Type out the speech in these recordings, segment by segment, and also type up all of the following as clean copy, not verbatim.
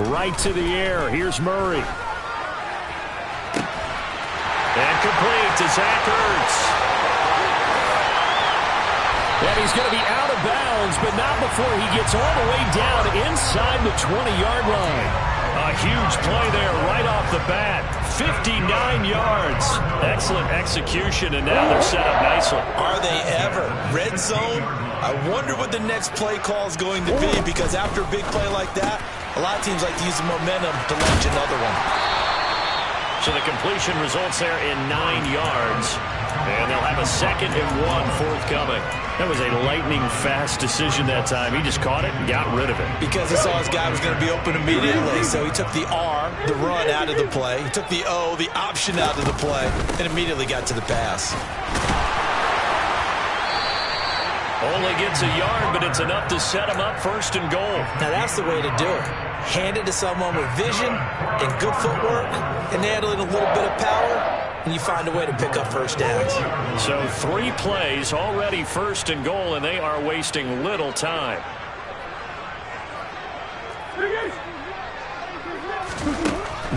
Right to the air. Here's Murray. And complete to Zach Ertz. And he's going to be out of bounds, but not before he gets all the way down inside the 20-yard line. A huge play there right off the bat. 59 yards. Excellent execution, and now they're set up nicely. Are they ever? Red zone? I wonder what the next play call is going to be, because after a big play like that, a lot of teams like to use the momentum to launch another one. So the completion results there in 9 yards. And they'll have a 2nd and 1 forthcoming. That was a lightning-fast decision that time. He just caught it and got rid of it. Because he saw his guy was going to be open immediately, so he took the R, the run, out of the play. He took the O, the option, out of the play, and immediately got to the pass. Only gets a yard, but it's enough to set him up 1st and goal. Now that's the way to do it. Hand it to someone with vision and good footwork, and add in a little bit of power, and you find a way to pick up first downs. So 3 plays, already 1st and goal, and they are wasting little time.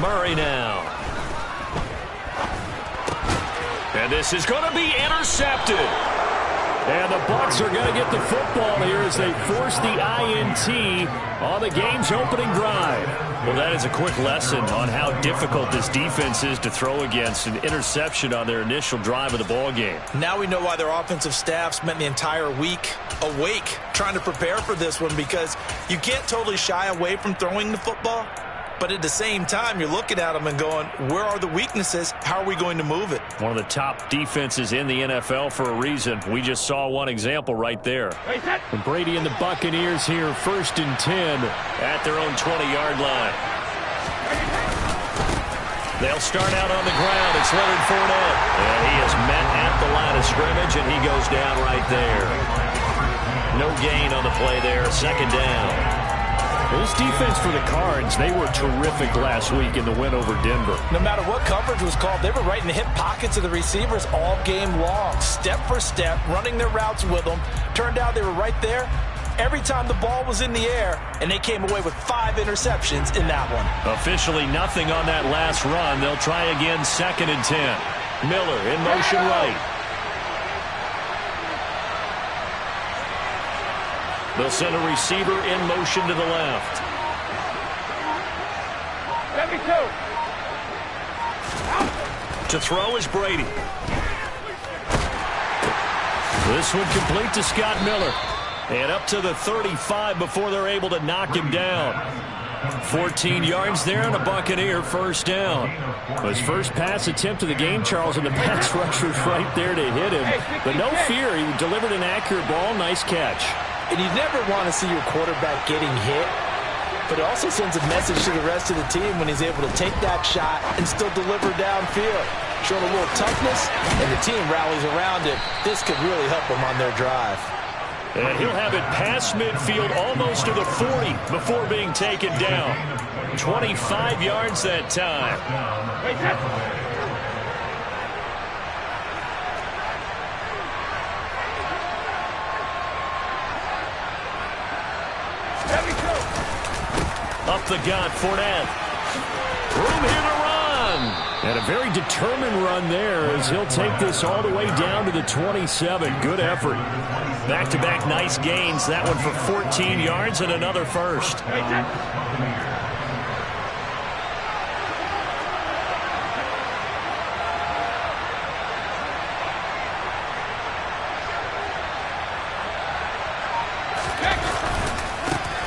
Murray now. And this is going to be intercepted. And the Bucs are going to get the football here as they force the INT on the game's opening drive. Well, that is a quick lesson on how difficult this defense is to throw against. An interception on their initial drive of the ball game. Now we know why their offensive staff spent the entire week awake trying to prepare for this one, because you can't totally shy away from throwing the football. But at the same time, you're looking at them and going, where are the weaknesses? How are we going to move it? One of the top defenses in the NFL for a reason. We just saw one example right there. And Brady and the Buccaneers here, 1st and 10 at their own 20-yard line. They'll start out on the ground. It's Leonard Fournette. And he is met at the line of scrimmage, and he goes down right there. No gain on the play there. 2nd down. This defense for the Cards, they were terrific last week in the win over Denver. No matter what coverage was called, they were right in the hip pockets of the receivers all game long, step for step, running their routes with them. Turned out they were right there every time the ball was in the air, and they came away with 5 interceptions in that one. Officially nothing on that last run. They'll try again, 2nd and 10. Miller in motion right. They'll send a receiver in motion to the left. To throw is Brady. This one complete to Scott Miller. And up to the 35 before they're able to knock him down. 14 yards there and a Buccaneer 1st down. His first pass attempt of the game, Charles, and the pass rusher's right there to hit him. But no fear, he delivered an accurate ball. Nice catch. And you never want to see your quarterback getting hit, but it also sends a message to the rest of the team when he's able to take that shot and still deliver downfield. Showing a little toughness, and the team rallies around it. This could really help them on their drive. And he'll have it past midfield, almost to the 40 before being taken down. 25 yards that time. Up the gut, Fournette. Room here to run. And a very determined run there as he'll take this all the way down to the 27. Good effort. Back-to-back nice gains. That one for 14 yards and another 1st.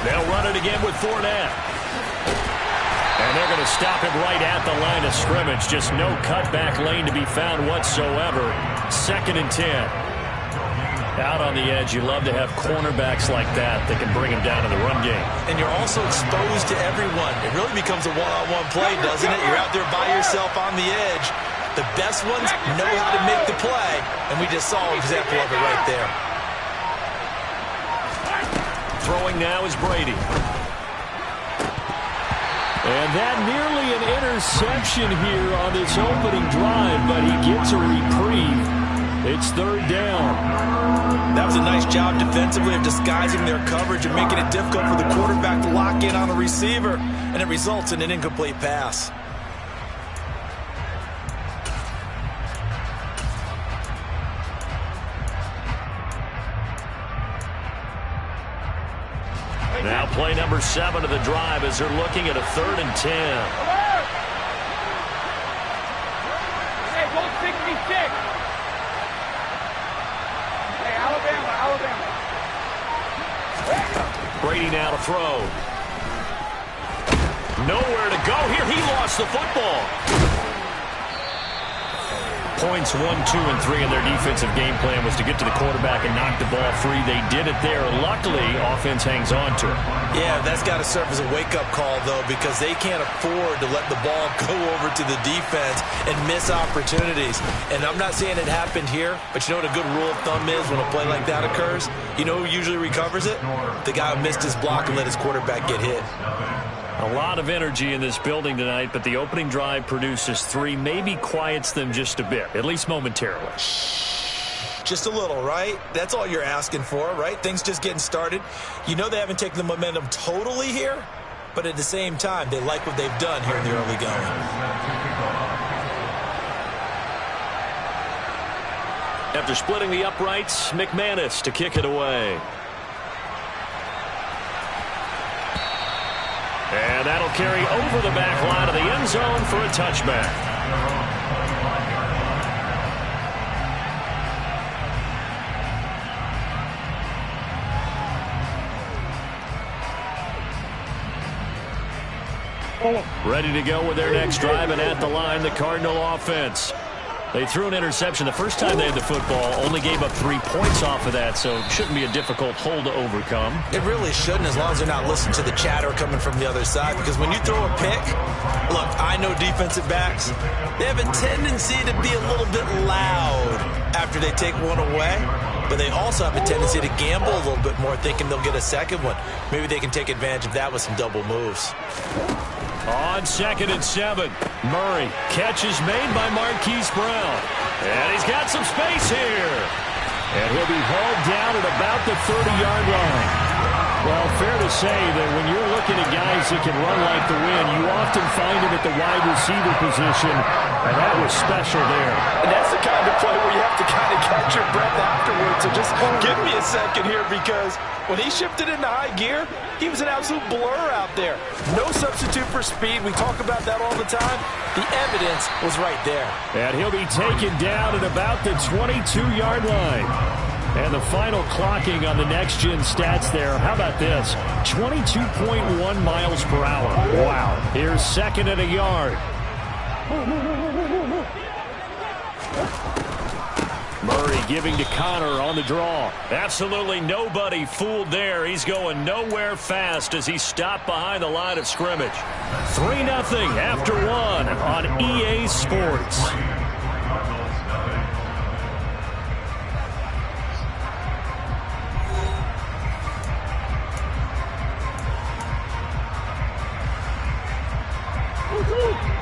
They'll run it again with Fournette. And they're going to stop him right at the line of scrimmage. Just no cutback lane to be found whatsoever. 2nd and 10. Out on the edge, you love to have cornerbacks like that that can bring him down in the run game. And you're also exposed to everyone. It really becomes a one-on-one play, doesn't it? You're out there by yourself on the edge. The best ones know how to make the play, and we just saw an example of it right there. Throwing now is Brady. And that nearly an interception here on this opening drive, but he gets a reprieve. It's third down. That was a nice job defensively of disguising their coverage and making it difficult for the quarterback to lock in on a receiver, and it results in an incomplete pass. Now play number 7 of the drive as they're looking at a 3rd and 10. Hey, 166. Hey, Alabama. Brady now to throw. Nowhere to go here. He lost the football. Points 1, 2, and 3 in their defensive game plan was to get to the quarterback and knock the ball free. They did it there. Luckily, offense hangs on to it. Yeah, that's got to serve as a wake-up call, though, because they can't afford to let the ball go over to the defense and miss opportunities. And I'm not saying it happened here, but you know what a good rule of thumb is when a play like that occurs? You know who usually recovers it? The guy who missed his block and let his quarterback get hit. A lot of energy in this building tonight, but the opening drive produces 3, maybe quiets them just a bit, at least momentarily. Just a little, right? That's all you're asking for, right? Things just getting started. You know they haven't taken the momentum totally here, but at the same time, they like what they've done here in the early going. After splitting the uprights, McManus to kick it away. And that'll carry over the back line of the end zone for a touchback. Ready to go with their next drive, and at the line, the Cardinal offense. They threw an interception the first time they had the football, only gave up 3 points off of that, so it shouldn't be a difficult hole to overcome. It really shouldn't, as long as they're not listening to the chatter coming from the other side, because when you throw a pick, look, I know defensive backs, they have a tendency to be a little bit loud after they take one away, but they also have a tendency to gamble a little bit more, thinking they'll get a second one. Maybe they can take advantage of that with some double moves. On 2nd and 7, Murray. Catch is made by Marquise Brown. And he's got some space here. And he'll be hauled down at about the 30-yard line. Well, fair to say that when you're looking at guys that can run like the wind, you often find him at the wide receiver position, and that was special there. And that's the kind of play where you have to kind of catch your breath afterwards. So just give me a second here, because when he shifted into high gear, he was an absolute blur out there. No substitute for speed. We talk about that all the time. The evidence was right there. And he'll be taken down at about the 22-yard line. And the final clocking on the next-gen stats there. How about this? 22.1 miles per hour. Wow. Here's 2nd and a yard. Murray giving to Connor on the draw. Absolutely nobody fooled there. He's going nowhere fast as he stopped behind the line of scrimmage. 3-0 after 1 on EA Sports.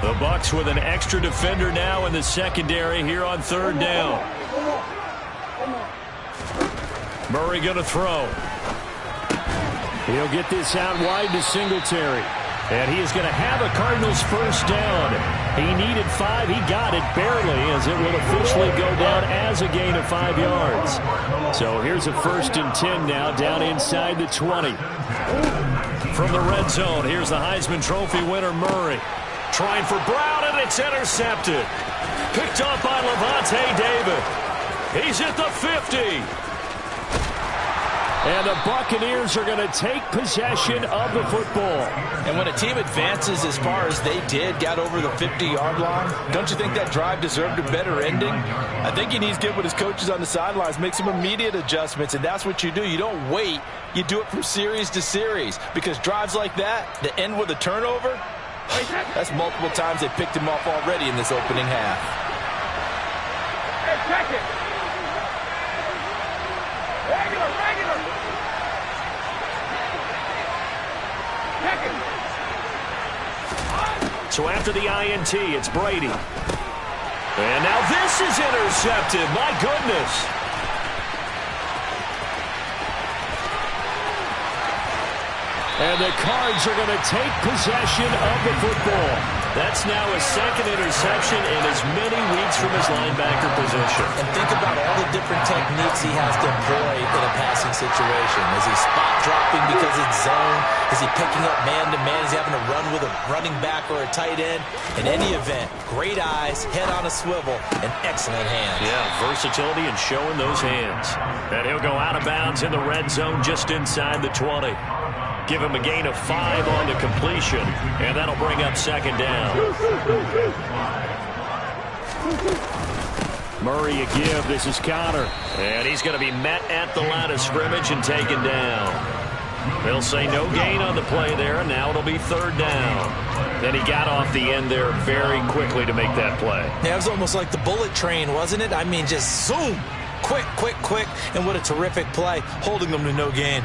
The Bucs with an extra defender now in the secondary here on 3rd down. Murray going to throw. He'll get this out wide to Singletary. And he is going to have a Cardinals first down. He needed 5. He got it barely, as it will officially go down as a gain of 5 yards. So here's a 1st and 10 now, down inside the 20. From the red zone, here's the Heisman Trophy winner, Murray. Trying for Brown, and it's intercepted. Picked up by Levante David. He's at the 50. And the Buccaneers are going to take possession of the football. And when a team advances as far as they did, got over the 50-yard line, don't you think that drive deserved a better ending? I think he needs to get with his coaches on the sidelines, make some immediate adjustments, and that's what you do. You don't wait. You do it from series to series, because drives like that end with a turnover, that's multiple times they picked him off already in this opening half. Hey, check it. Regular. So after the INT, it's Brady. And now this is intercepted. My goodness. And the Cards are going to take possession of the football. That's now his second interception in as many weeks from his linebacker position. And think about all the different techniques he has to employ in a passing situation. Is he spot dropping because it's zone? Is he picking up man-to-man? Is he having to run with a running back or a tight end? In any event, great eyes, head on a swivel, and excellent hands. Yeah, versatility and showing those hands. And he'll go out of bounds in the red zone just inside the 20. Give him a gain of 5 on the completion, and that'll bring up second down. Murray a give. This is Connor. And he's going to be met at the line of scrimmage and taken down. They'll say no gain on the play there, and now it'll be third down. Then he got off the end there very quickly to make that play. Yeah, it was almost like the bullet train, wasn't it? I mean, just zoom. Quick, quick, quick. And what a terrific play, holding them to no gain.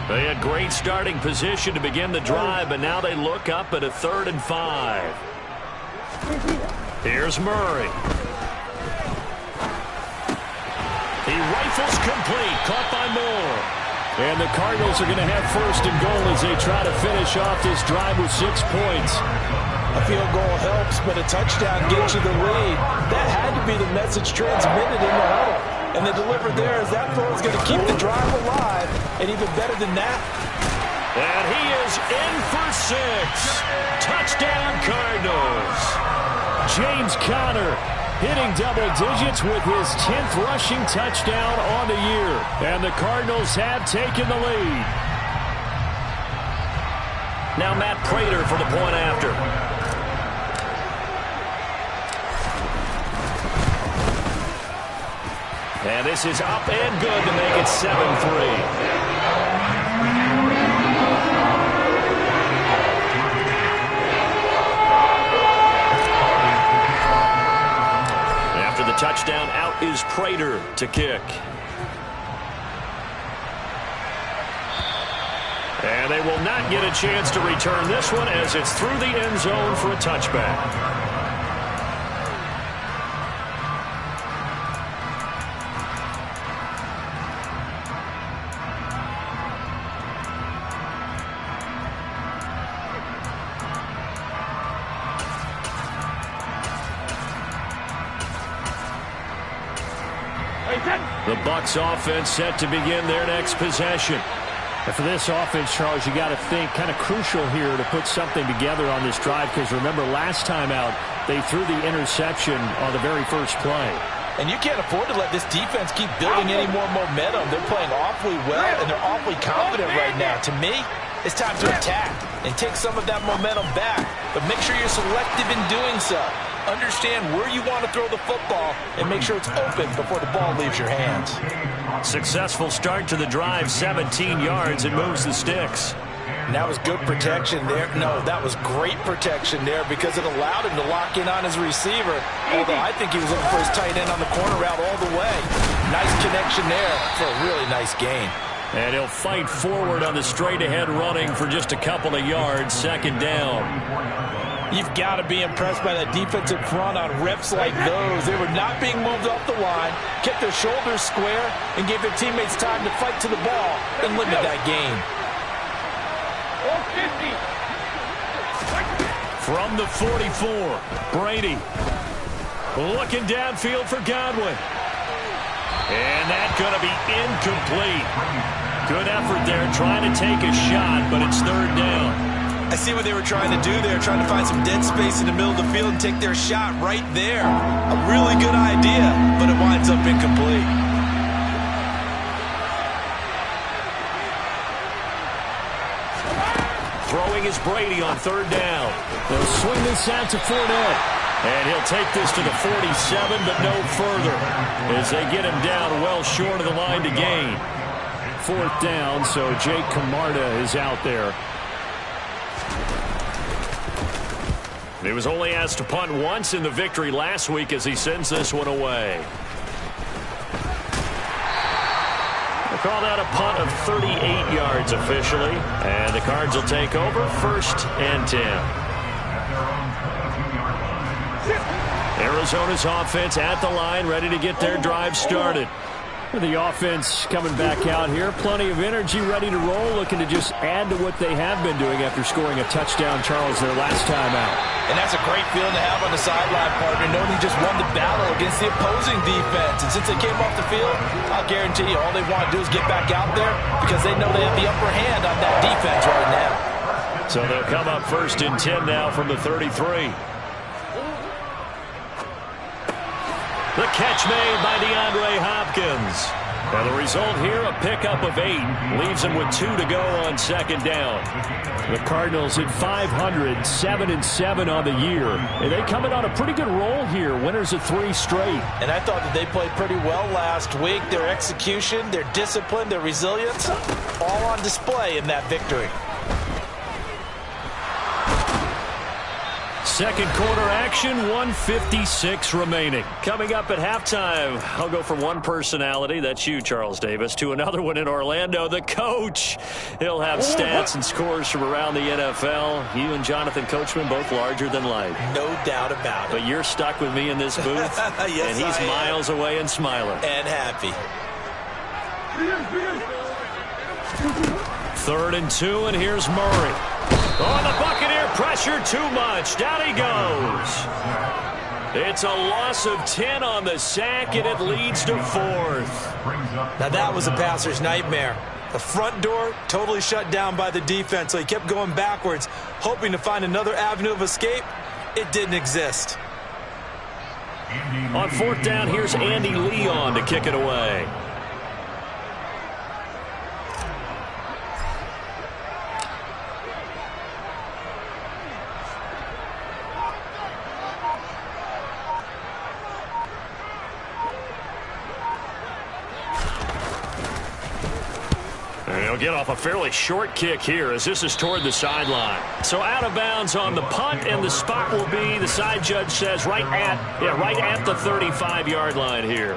They had great starting position to begin the drive, but now they look up at a 3rd and 5. Here's Murray. He rifles complete, caught by Moore. And the Cardinals are going to have 1st and goal as they try to finish off this drive with 6 points. A field goal helps, but a touchdown gets you the lead. That had to be the message transmitted in the huddle. And they delivered there as that throw is going to keep the drive alive. And even better than that. And he is in for 6. Touchdown Cardinals. James Conner hitting double digits with his 10th rushing touchdown on the year. And the Cardinals have taken the lead. Now Matt Prater for the point after. And this is up and good to make it 7-3. After the touchdown, out is Prater to kick. And they will not get a chance to return this one as it's through the end zone for a touchback. The Bucs offense set to begin their next possession. And for this offense, Charles, you got to think kind of crucial here to put something together on this drive, because remember last time out they threw the interception on the very first play. And you can't afford to let this defense keep building any more momentum. They're playing awfully well, and they're awfully confident right now. To me, it's time to attack and take some of that momentum back. But make sure you're selective in doing so. Understand where you want to throw the football and make sure it's open before the ball leaves your hands. Successful start to the drive, 17 yards, and moves the sticks. And that was good protection there. No, that was great protection there because it allowed him to lock in on his receiver. Although I think he was looking for his tight end on the corner route all the way. Nice connection there for a really nice gain. And he'll fight forward on the straight-ahead running for just a couple of yards, second down. You've got to be impressed by that defensive front on reps like those. They were not being moved off the line, kept their shoulders square, and gave their teammates time to fight to the ball and limit that gain. From the 44, Brady looking downfield for Godwin. And that's going to be incomplete. Good effort there trying to take a shot, but it's third down. I see what they were trying to do there, trying to find some dead space in the middle of the field and take their shot right there. A really good idea, but it winds up incomplete. Throwing is Brady on third down. They'll swing this out to Fournette. And he'll take this to the 47, but no further, as they get him down well short of the line to gain. Fourth down, so Jake Camarda is out there. He was only asked to punt once in the victory last week as he sends this one away. Call that a punt of 38 yards officially. And the Cards will take over 1st and 10. Arizona's offense at the line, ready to get their drive started. The offense coming back out here. Plenty of energy, ready to roll, looking to just add to what they have been doing after scoring a touchdown, Charles, their last time out. And that's a great feeling to have on the sideline, partner, knowing you just won the battle against the opposing defense. And since they came off the field, I'll guarantee you all they want to do is get back out there because they know they have the upper hand on that defense right now. So they'll come up 1st and 10 now from the 33. The catch made by DeAndre Hopkins. Now the result here, a pickup of 8. Leaves them with 2 to go on 2nd down. The Cardinals at 500, 7-7 on the year. And they coming on a pretty good roll here. Winners of 3 straight. And I thought that they played pretty well last week. Their execution, their discipline, their resilience, all on display in that victory. Second quarter action, 1:56 remaining. Coming up at halftime, I'll go from one personality, that's you, Charles Davis, to another one in Orlando, the coach. He'll have stats and scores from around the NFL. You and Jonathan Coachman, both larger than life. No doubt about it. But you're stuck with me in this booth, yes, and he's miles away and smiling. And happy. 3rd and 2, and here's Murray. Oh, the Buccaneer pressure too much. Down he goes. It's a loss of 10 on the sack, and it leads to 4th. Now that was a passer's nightmare. The front door totally shut down by the defense, so he kept going backwards, hoping to find another avenue of escape. It didn't exist. On 4th down, here's Andy Leon to kick it away. He'll get off a fairly short kick here as this is toward the sideline. So out of bounds on the punt, and the spot will be, the side judge says, right at the 35-yard line here.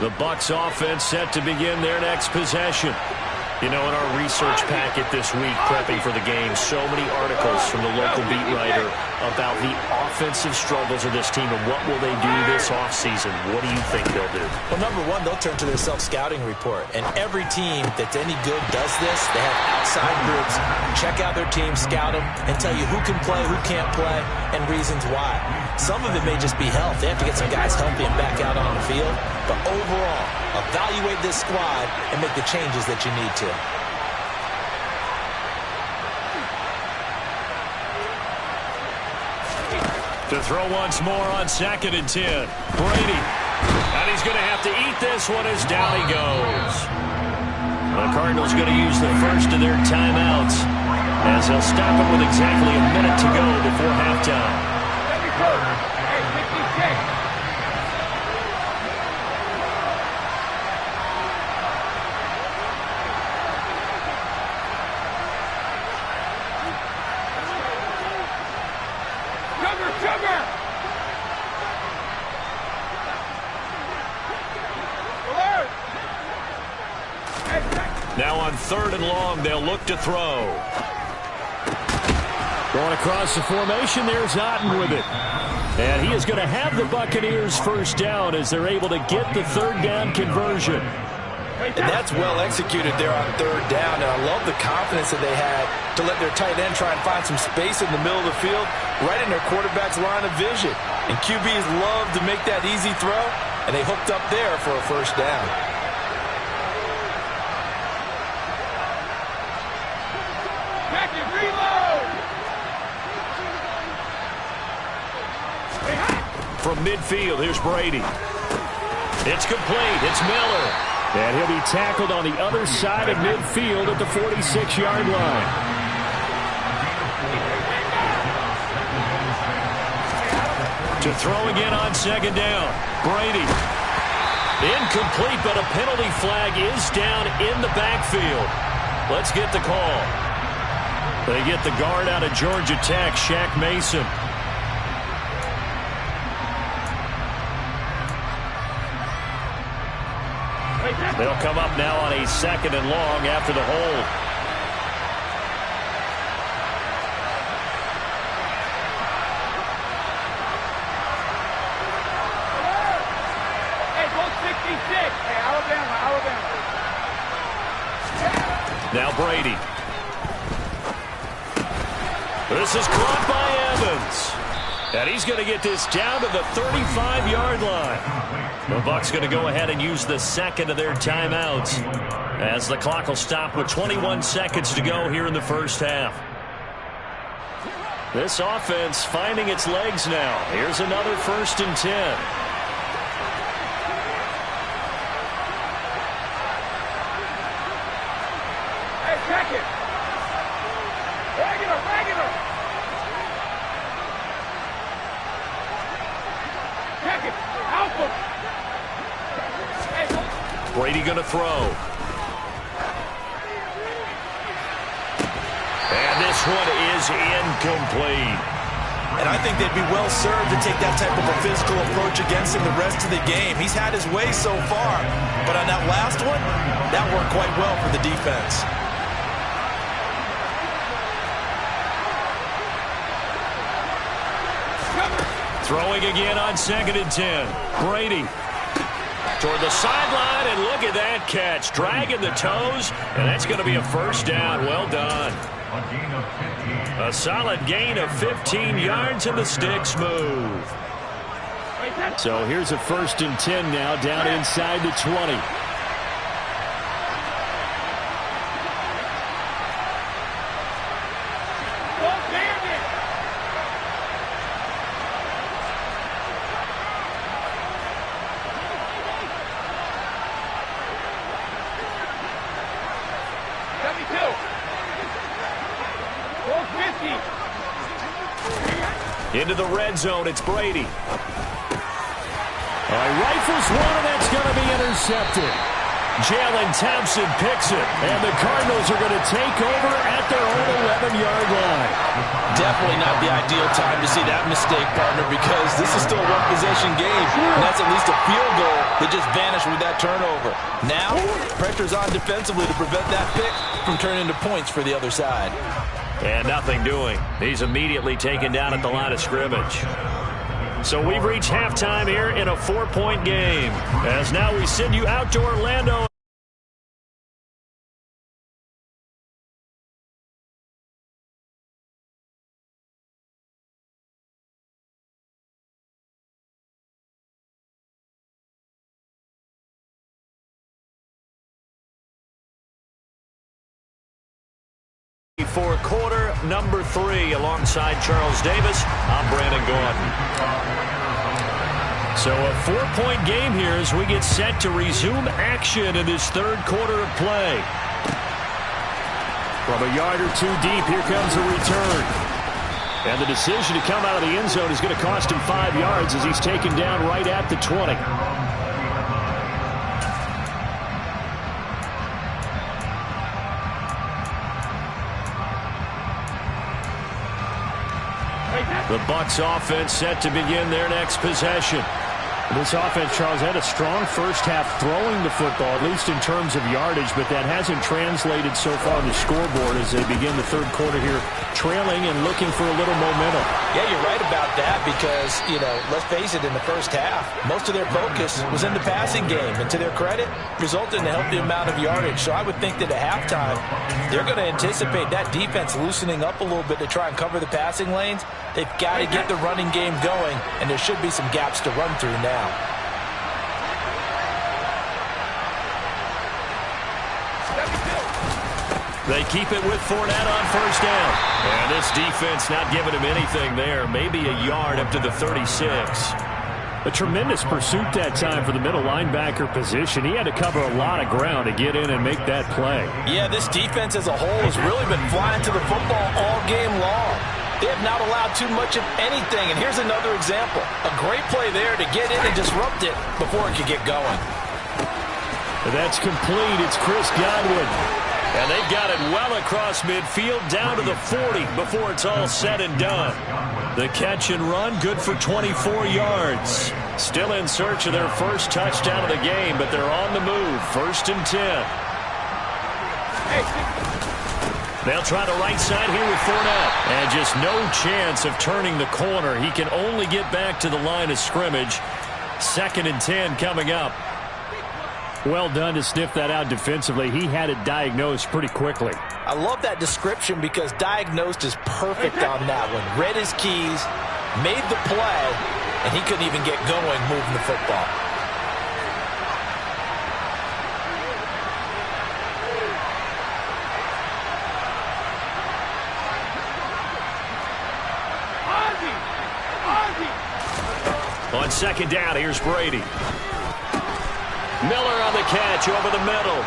The Bucs offense set to begin their next possession. You know, in our research packet this week, prepping for the game, so many articles from the local beat writer about the offensive struggles of this team and what will they do this offseason. What do you think they'll do? Well, number one, they'll turn to their self-scouting report. And every team that's any good does this. They have outside groups, check out their team, scout them, and tell you who can play, who can't play, and reasons why. Some of it may just be health. They have to get some guys healthy and back out on the field. But overall, evaluate this squad and make the changes that you need to. To throw once more on 2nd and 10. Brady. And he's going to have to eat this one as down he goes. The Cardinals going to use the first of their timeouts as they'll stop it with exactly a minute to go before halftime. Now on 3rd and long, they'll look to throw. Going across the formation, there's Otten with it. And he is going to have the Buccaneers first down as they're able to get the 3rd down conversion. And that's well executed there on 3rd down. And I love the confidence that they had to let their tight end try and find some space in the middle of the field, right in their quarterback's line of vision. And QBs love to make that easy throw, and they hooked up there for a first down. From midfield, here's Brady. It's complete. It's Miller. And he'll be tackled on the other side of midfield at the 46-yard line. To throw again on 2nd down. Brady. Incomplete, but a penalty flag is down in the backfield. Let's get the call. They get the guard out of Georgia Tech, Shaq Mason. They'll come up now on a 2nd and long after the hold. Hey, go 66. Hey, Alabama. Now Brady. This is caught by Evans. And he's going to get this down to the 35-yard line. The Bucs going to go ahead and use the 2nd of their timeouts as the clock will stop with 21 seconds to go here in the first half. This offense finding its legs now. Here's another 1st and 10. Hey, check it. Regular. Check it. Alpha. Hey, go. Brady going to throw. And this one is incomplete. And I think they'd be well served to take that type of a physical approach against him the rest of the game. He's had his way so far, but on that last one, that worked quite well for the defense. Throwing again on 2nd and 10. Brady toward the sideline, and look at that catch. Dragging the toes, and that's going to be a 1st down. Well done. A solid gain of 15 yards, and the sticks move. So here's a 1st and 10 now, down inside the 20. Into the red zone, it's Brady. Rifles one, and that's going to be intercepted. Jalen Thompson picks it, and the Cardinals are going to take over at their own 11-yard line. Definitely not the ideal time to see that mistake, partner, because this is still a one-possession game, and that's at least a field goal that just vanished with that turnover. Now, pressure's on defensively to prevent that pick from turning into points for the other side. And nothing doing. He's immediately taken down at the line of scrimmage. So we've reached halftime here in a 4-point game. As now we send you out to Orlando. For quarter number 3, alongside Charles Davis, I'm Brandon Gordon. So a 4-point game here as we get set to resume action in this 3rd quarter of play. From a yard or 2 deep, here comes a return. And the decision to come out of the end zone is going to cost him 5 yards as he's taken down right at the 20. The Bucs offense set to begin their next possession. This offense, Charles, had a strong first half throwing the football, at least in terms of yardage, but that hasn't translated so far on the scoreboard as they begin the 3rd quarter here, trailing and looking for a little momentum. Yeah, you're right about that because, let's face it, in the first half, most of their focus was in the passing game, and to their credit, resulted in a healthy amount of yardage. So I would think that at halftime, they're going to anticipate that defense loosening up a little bit to try and cover the passing lanes. They've got to get the running game going, and there should be some gaps to run through now. They keep it with Fournette on 1st down. And this defense not giving him anything there. Maybe a yard up to the 36. A tremendous pursuit that time for the middle linebacker position. He had to cover a lot of ground to get in and make that play. Yeah, this defense as a whole has really been flying to the football all game long. They have not allowed too much of anything. And here's another example. A great play there to get in and disrupt it before it could get going. That's complete. It's Chris Godwin. And they've got it well across midfield down to the 40 before it's all said and done. The catch and run, good for 24 yards. Still in search of their first touchdown of the game, but they're on the move. 1st and 10. They'll try the right side here with Fournette. And just no chance of turning the corner. He can only get back to the line of scrimmage. 2nd and 10 coming up. Well done to sniff that out defensively. He had it diagnosed pretty quickly. I love that description because diagnosed is perfect on that one. Read his keys, made the play, and he couldn't even get going moving the football. On 2nd down, here's Brady. Miller on the catch over the middle.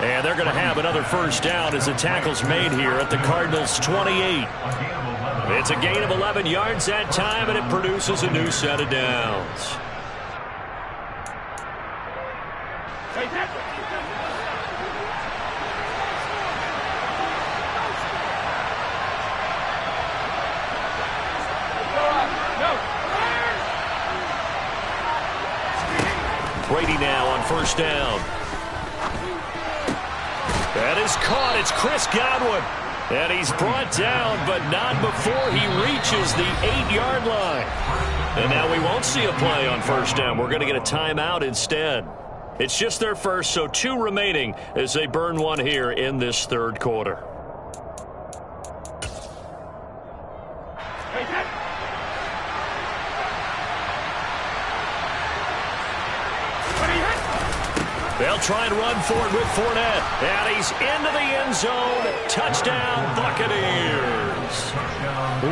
And they're going to have another first down as the tackle's made here at the Cardinals' 28. It's a gain of 11 yards that time, and it produces a new set of downs. Brady now on 1st down. That is caught. It's Chris Godwin. And he's brought down, but not before he reaches the 8-yard line. And now we won't see a play on 1st down. We're going to get a timeout instead. It's just their first, so 2 remaining as they burn one here in this 3rd quarter. They'll try and run for it with Fournette. And he's into the end zone. Touchdown, Buccaneers.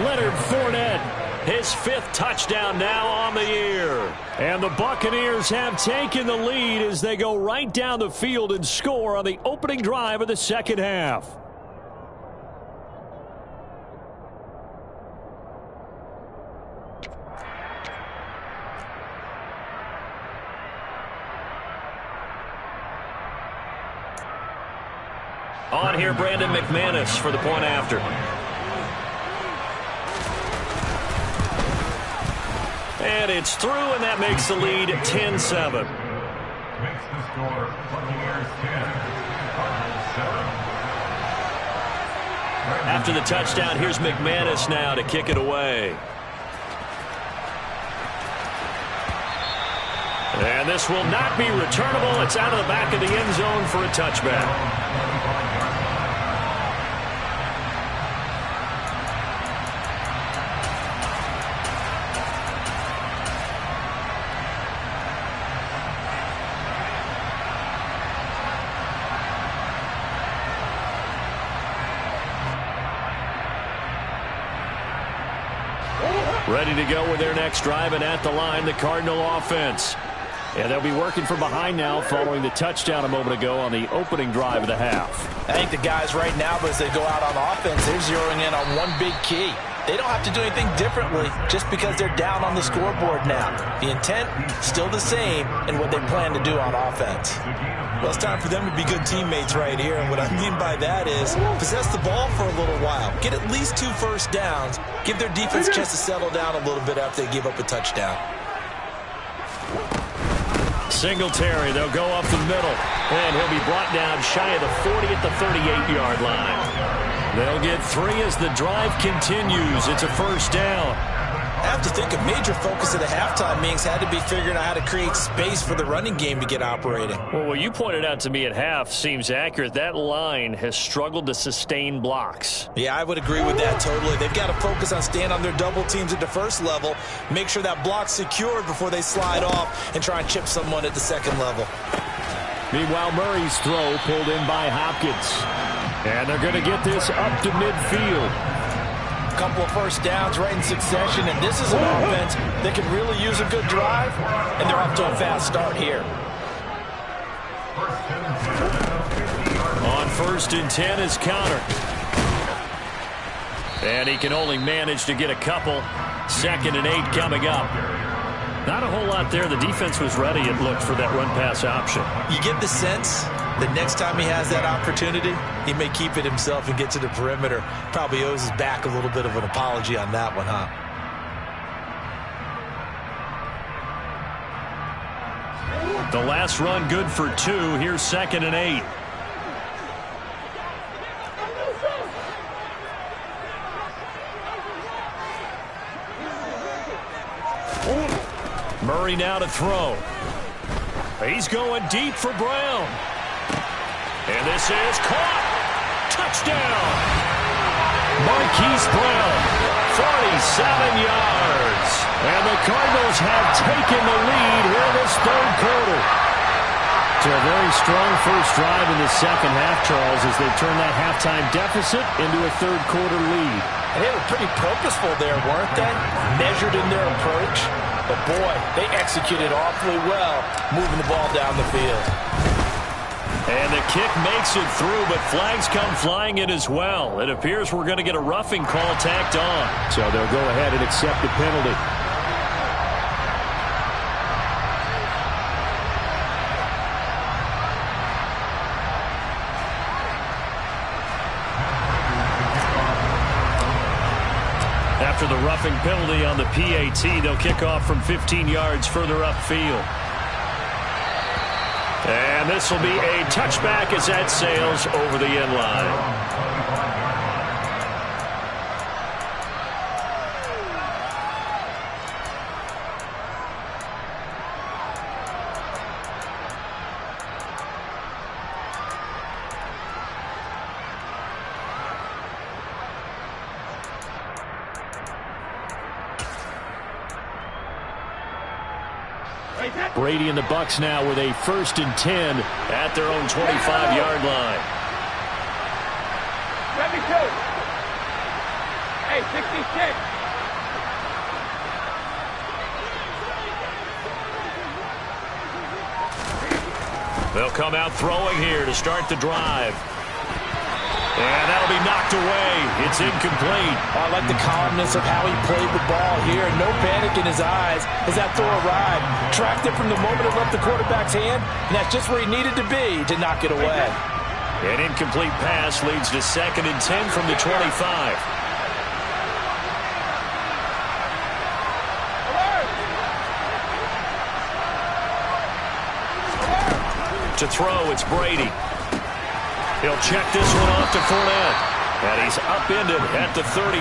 Leonard Fournette, his 5th touchdown now on the year. And the Buccaneers have taken the lead as they go right down the field and score on the opening drive of the 2nd half. On here, Brandon McManus for the point after. And it's through, and that makes the lead 10-7. Makes the score Buccaneers 10, Cardinals 7. After the touchdown, here's McManus now to kick it away. And this will not be returnable. It's out of the back of the end zone for a touchback. Ready to go with their next drive, and at the line, the Cardinal offense. And they'll be working from behind now following the touchdown a moment ago on the opening drive of the half. I think the guys right now, as they go out on offense, they're zeroing in on one big key. They don't have to do anything differently just because they're down on the scoreboard now. The intent, still the same, and what they plan to do on offense. Well, it's time for them to be good teammates right here. And what I mean by that is possess the ball for a little while. Get at least 2 first downs. Give their defense a chance to settle down a little bit after they give up a touchdown. Singletary, they'll go up the middle. And he'll be brought down shy of the 40 at the 38-yard line. They'll get 3 as the drive continues. It's a first down. I have to think a major focus of the halftime meetings had to be figuring out how to create space for the running game to get operating. Well, what you pointed out to me at half seems accurate. That line has struggled to sustain blocks. Yeah, I would agree with that totally. They've got to focus on staying on their double teams at the first level, make sure that block's secured before they slide off and try and chip someone at the second level. Meanwhile, Murray's throw pulled in by Hopkins. And they're going to get this up to midfield. Couple of first downs right in succession, and this is an offense that can really use a good drive, and they're off to a fast start here. On 1st and 10 is Connor. And he can only manage to get a couple. 2nd and 8 coming up. Not a whole lot there. The defense was ready, it looked, for that run-pass option. You get the sense The next time he has that opportunity, he may keep it himself and get to the perimeter. Probably owes his back a little bit of an apology on that one, huh? The last run good for 2. Here's 2nd and 8. Murray now to throw. He's going deep for Brown. And this is caught. Touchdown. Marquise Brown, 47 yards. And the Cardinals have taken the lead here in this third quarter. So a very strong first drive in the second half, Charles, as they turn that halftime deficit into a third quarter lead. And they were pretty purposeful there, weren't they? Measured in their approach. But boy, they executed awfully well, moving the ball down the field. And the kick makes it through, but flags come flying in as well. It appears we're going to get a roughing call tacked on. So they'll go ahead and accept the penalty. After the roughing penalty on the PAT, they'll kick off from 15 yards further upfield. And this will be a touchback as that sails over the end line. Brady and the Bucs now with a 1st and 10 at their own 25-yard line. 72. Hey, 66. They'll come out throwing here to start the drive. And that'll be knocked away. It's incomplete. I like the calmness of how he played the ball here. No panic in his eyes as that throw arrived. Tracked it from the moment it left the quarterback's hand, and that's just where he needed to be to knock it away. An incomplete pass leads to 2nd and 10 from the 25. To throw, it's Brady. He'll check this one off to Fournette. And he's upended at the 33,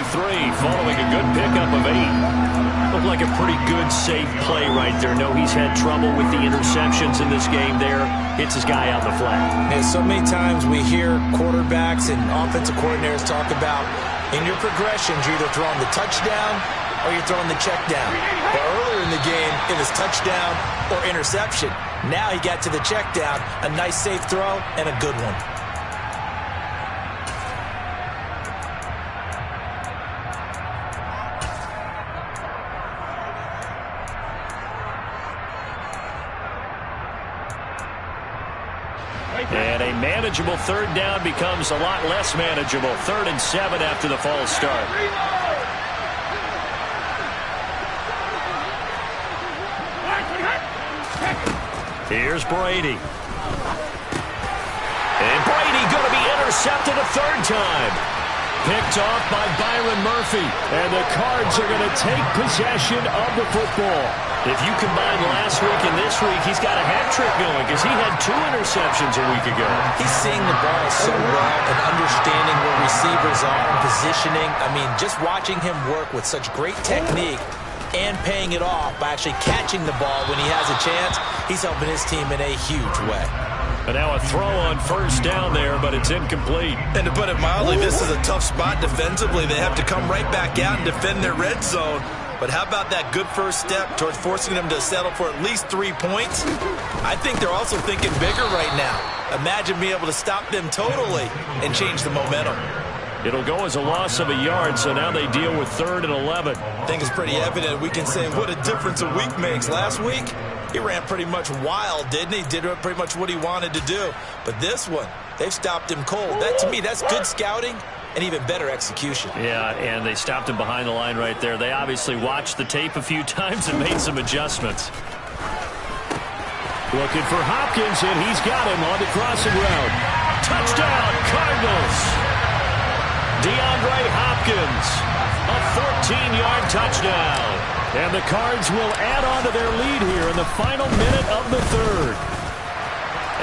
following a good pickup of 8. Looked like a pretty good, safe play right there. No, he's had trouble with the interceptions in this game there. Hits his guy out in the flat. Yeah, so many times we hear quarterbacks and offensive coordinators talk about in your progressions, you're either throwing the touchdown or you're throwing the check down. But earlier in the game, it was touchdown or interception. Now he got to the check down, a nice safe throw, and a good one. And a manageable 3rd down becomes a lot less manageable. 3rd and 7 after the false start. Here's Brady. And Brady going to be intercepted a 3rd time. Picked off by Byron Murphy. And the Cards are going to take possession of the football. If you combine last week and this week, he's got a hat trick going because he had 2 interceptions a week ago. He's seeing the ball so well and understanding where receivers are and positioning. I mean, just watching him work with such great technique and paying it off by actually catching the ball when he has a chance, he's helping his team in a huge way. And now a throw on 1st down there, but it's incomplete. And to put it mildly, this is a tough spot defensively. They have to come right back out and defend their red zone. But how about that good first step towards forcing them to settle for at least 3 points? I think they're also thinking bigger right now. Imagine being able to stop them totally and change the momentum. It'll go as a loss of a yard, so now they deal with 3rd and 11. I think it's pretty evident. We can say what a difference a week makes. Last week, he ran pretty much wild, didn't he? Did pretty much what he wanted to do. But this one, they've stopped him cold. That, to me, that's good scouting and even better execution. Yeah, and they stopped him behind the line right there. They obviously watched the tape a few times and made some adjustments. Looking for Hopkins, and he's got him on the crossing route. Touchdown, Cardinals! DeAndre Hopkins, a 14-yard touchdown. And the Cards will add on to their lead here in the final minute of the third.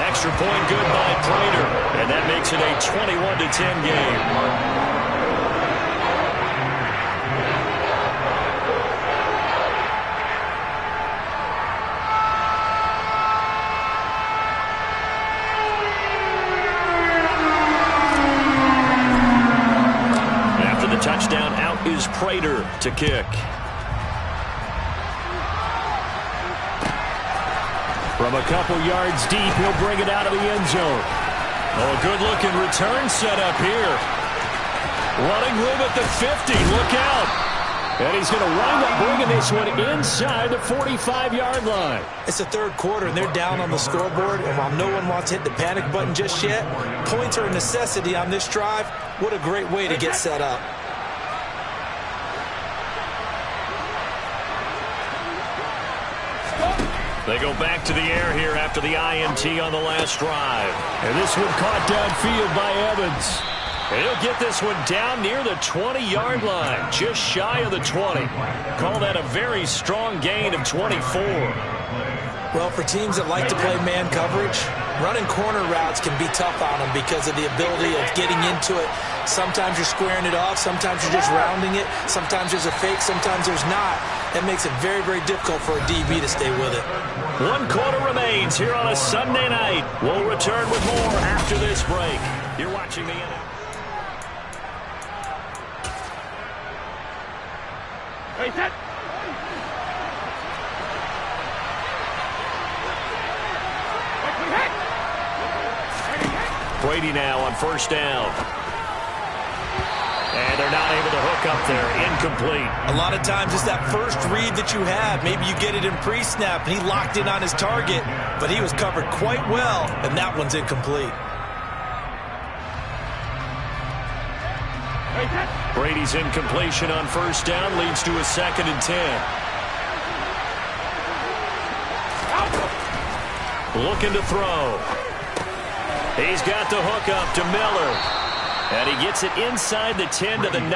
Extra point good by Prater, and that makes it a 21-10 game. Touchdown, out is Prater to kick. From a couple yards deep, he'll bring it out of the end zone. Oh, a good-looking return set up here. Running room at the 50. Look out. And he's going to wind up bringing this one inside the 45-yard line. It's the third quarter, and they're down on the scoreboard. And while no one wants to hit the panic button just yet, points are a necessity on this drive. What a great way to get set up. They go back to the air here after the INT on the last drive. And this one caught downfield by Evans. And he'll get this one down near the 20-yard line, just shy of the 20. Call that a very strong gain of 24. Well, for teams that like to play man coverage, running corner routes can be tough on them because of the ability of getting into it. Sometimes you're squaring it off. Sometimes you're just rounding it. Sometimes there's a fake. Sometimes there's not. That makes it very, very difficult for a DB to stay with it. 1 quarter remains here on a Sunday night. We'll return with more after this break. You're watching the NFL. Hey, set. Brady now on first down. And they're not able to hook up there. Incomplete. A lot of times it's that first read that you have. Maybe you get it in pre-snap, and he locked in on his target, but he was covered quite well, and that one's incomplete. Brady's incompletion on first down leads to a 2nd and 10. Looking to throw. He's got the hook up to Miller. And he gets it inside the 10 to the 9.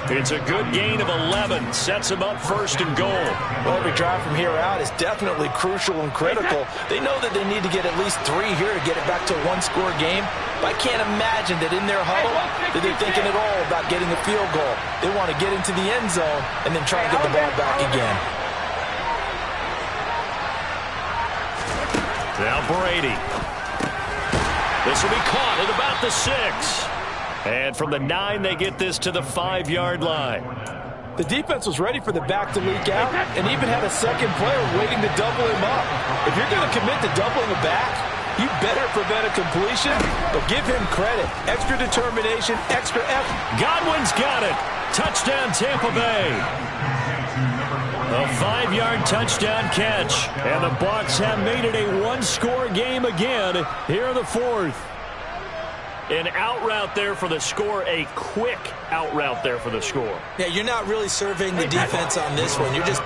It's a good gain of 11. Sets him up 1st and goal. Well, every drive from here out is definitely crucial and critical. They know that they need to get at least 3 here to get it back to a 1-score game. But I can't imagine that in their huddle that they're thinking at all about getting a field goal. They want to get into the end zone and then try to get the ball back again. Now Brady. This will be caught at about the 6. And from the 9, they get this to the 5-yard line. The defense was ready for the back to leak out and even had a second player waiting to double him up. If you're going to commit to doubling a back, you better prevent a completion, but give him credit. Extra determination, extra effort. Godwin's got it. Touchdown, Tampa Bay. A 5-yard touchdown catch. And the Bucs have made it a 1-score game again here in the 4th. An out route there for the score, a quick out route there for the score. Yeah, you're not really surveying the defense on this one. You're just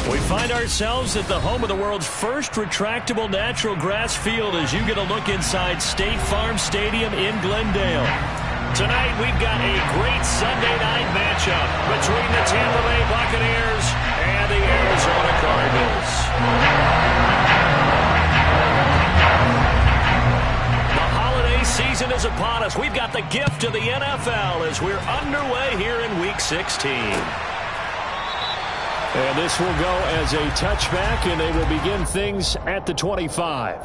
We find ourselves at the home of the world's first retractable natural grass field as you get a look inside State Farm Stadium in Glendale. Tonight, we've got a great Sunday night matchup between the Tampa Bay Buccaneers and the Arizona Cardinals. The holiday season is upon us. We've got the gift of the NFL as we're underway here in Week 16. And this will go as a touchback, and they will begin things at the 25.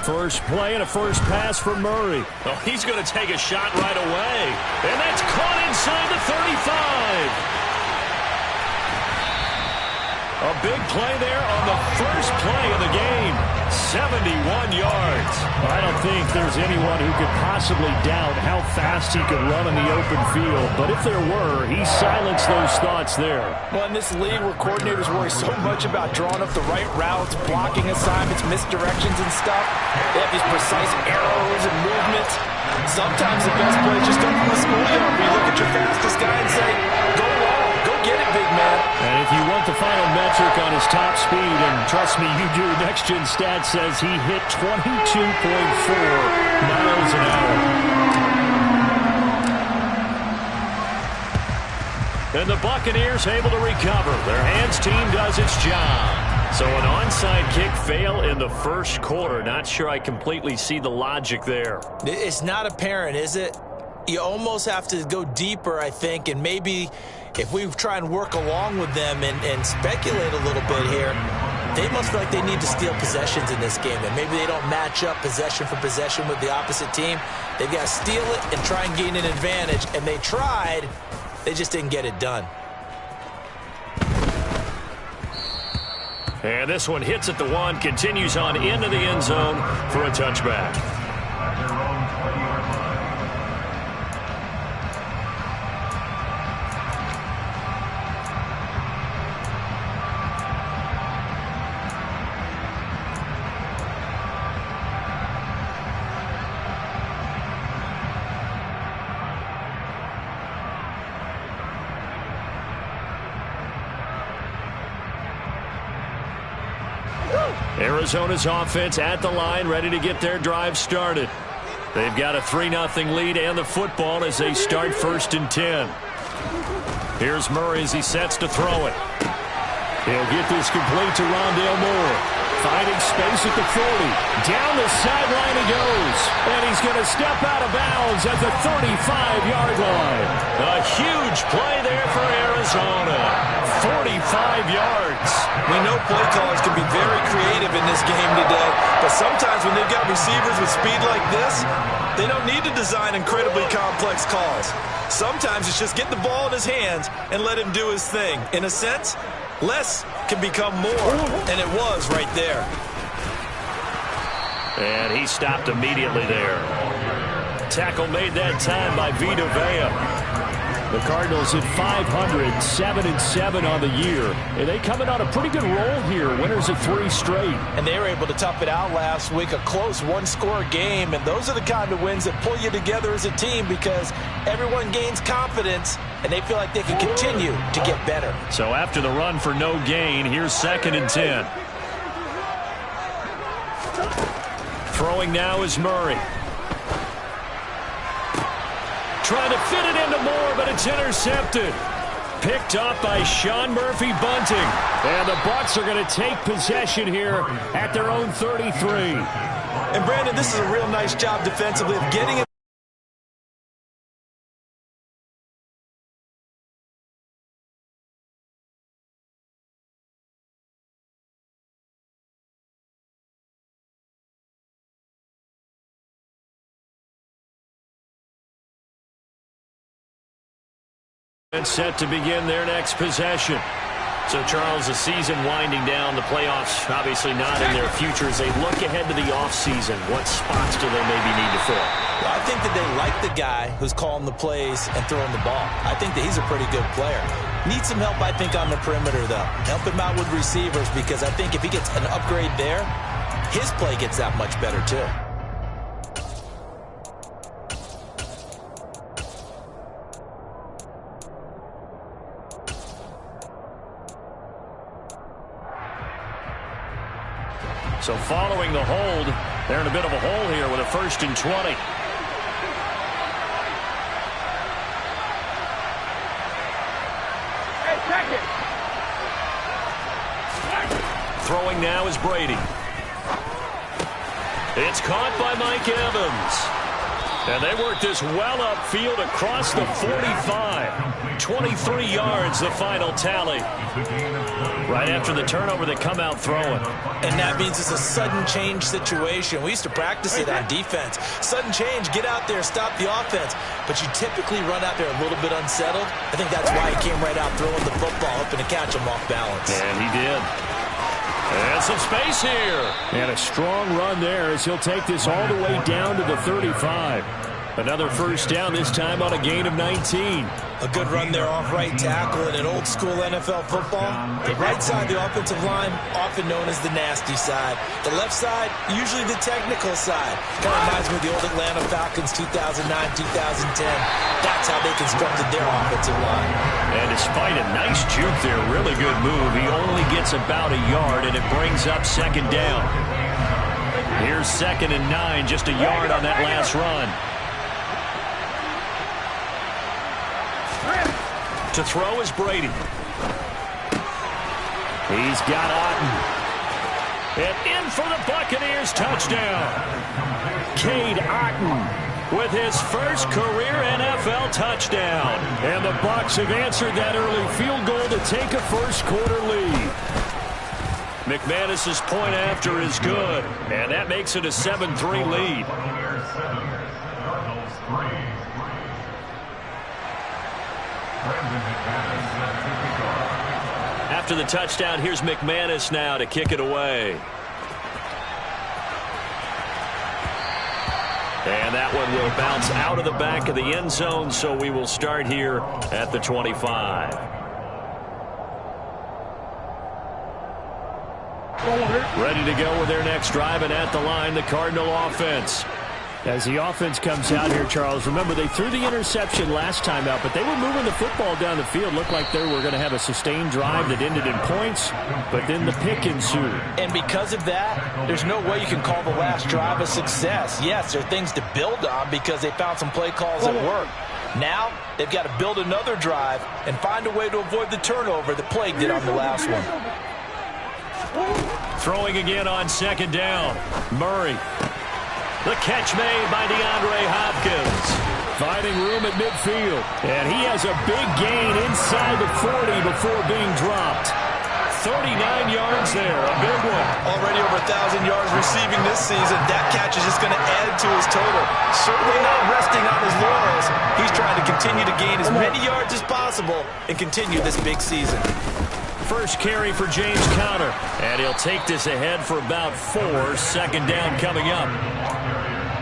First play and a first pass for Murray. Oh, he's going to take a shot right away. And that's caught inside the 35. A big play there on the first play of the game. 71 yards. I don't think there's anyone who could possibly doubt how fast he could run in the open field. But if there were, he silenced those thoughts there. Well, in this league where coordinators worry so much about drawing up the right routes, blocking assignments, misdirections and stuff, they have these precise arrows and movements. Sometimes the best plays just don't from the schoolyard where you look at your fastest guy and say, go long, go get it, big man. And if you want the final metric on his top speed, and trust me, you do, Next Gen Stats says he hit 22.4 miles an hour. And the Buccaneers able to recover. Their hands team does its job. So an onside kick fail in the first quarter. Not sure I completely see the logic there. It's not apparent, is it? You almost have to go deeper, I think, and maybe if we try and work along with them and speculate a little bit here, they must feel like they need to steal possessions in this game, and maybe they don't match up possession for possession with the opposite team. They've got to steal it and try and gain an advantage, and they tried. They just didn't get it done. And this one hits at the one, continues on into the end zone for a touchback. Their own 20-yard line. Arizona's offense at the line, ready to get their drive started. They've got a 3-0 lead and the football as they start 1st and 10. Here's Murray as he sets to throw it. He'll get this complete to Rondale Moore. Finding space at the 40. Down the sideline he goes. And he's going to step out of bounds at the 35-yard line. A huge play there for Arizona. 45 yards. We know play callers can be very creative in this game today, but sometimes when they've got receivers with speed like this, they don't need to design incredibly complex calls. Sometimes it's just get the ball in his hands and let him do his thing. In a sense, less can become more, and it was right there. And he stopped immediately there. Tackle made that time by Vita Vea. The Cardinals at 500, 7-7 on the year. And they coming on a pretty good roll here. Winners of 3 straight. And they were able to tough it out last week, a close one-score game. And those are the kind of wins that pull you together as a team because everyone gains confidence and they feel like they can continue to get better. So after the run for no gain, here's 2nd and 10. Throwing now is Murray. Trying to fit it into Moore, but it's intercepted. Picked up by Sean Murphy Bunting. And the Bucs are going to take possession here at their own 33. And Brandon, this is a real nice job defensively of getting it. Set to begin their next possession. So, Charles, the season winding down, the playoffs obviously not in their future. As they look ahead to the offseason, what spots do they maybe need to fill? Well, I think that they like the guy who's calling the plays and throwing the ball. I think that he's a pretty good player. Needs some help, I think, on the perimeter, though. Help him out with receivers, because I think if he gets an upgrade there, his play gets that much better, too. So following the hold, they're in a bit of a hole here with a 1st and 20. Hey, check it. Throwing now is Brady. It's caught by Mike Evans. And they work this well upfield across the 45. 23 yards, the final tally. Right after the turnover, they come out throwing. And that means it's a sudden change situation. We used to practice it on defense. Sudden change, get out there, stop the offense. But you typically run out there a little bit unsettled. I think that's why he came right out throwing the football, hoping to catch him off balance. And he did. And some space here. And a strong run there as he'll take this all the way down to the 35. Another 1st down, this time on a gain of 19. A good run there off right tackle in an old-school NFL football. The right side, the offensive line, often known as the nasty side. The left side, usually the technical side. Kind of reminds me of the old Atlanta Falcons 2009, 2010. That's how they constructed their offensive line. And despite a nice juke there, really good move, he only gets about a yard, and it brings up 2nd down. Here's 2nd and 9, just a yard on that last run. To throw is Brady. He's got Otten. And in for the Buccaneers, touchdown. Cade Otten with his first career NFL touchdown. And the Bucs have answered that early field goal to take a 1st quarter lead. McManus's point after is good, and that makes it a 7-3 lead. After the touchdown, here's McManus now to kick it away. And that one will bounce out of the back of the end zone, so we will start here at the 25. Ready to go with their next drive, and at the line, the Cardinal offense. As the offense comes out here, Charles, remember they threw the interception last time out, but they were moving the football down the field. Looked like they were going to have a sustained drive that ended in points, but then the pick ensued. And because of that, there's no way you can call the last drive a success. Yes, there are things to build on because they found some play calls that work. Now, they've got to build another drive and find a way to avoid the turnover that plagued it on the last one. Throwing again on 2nd down. Murray. The catch made by DeAndre Hopkins. Finding room at midfield. And he has a big gain inside the 40 before being dropped. 39 yards there, a big one. Already over 1,000 yards receiving this season. That catch is just going to add to his total. Certainly not resting on his laurels. He's trying to continue to gain as many yards as possible and continue this big season. First carry for James Conner. And he'll take this ahead for about 4. 2nd down coming up.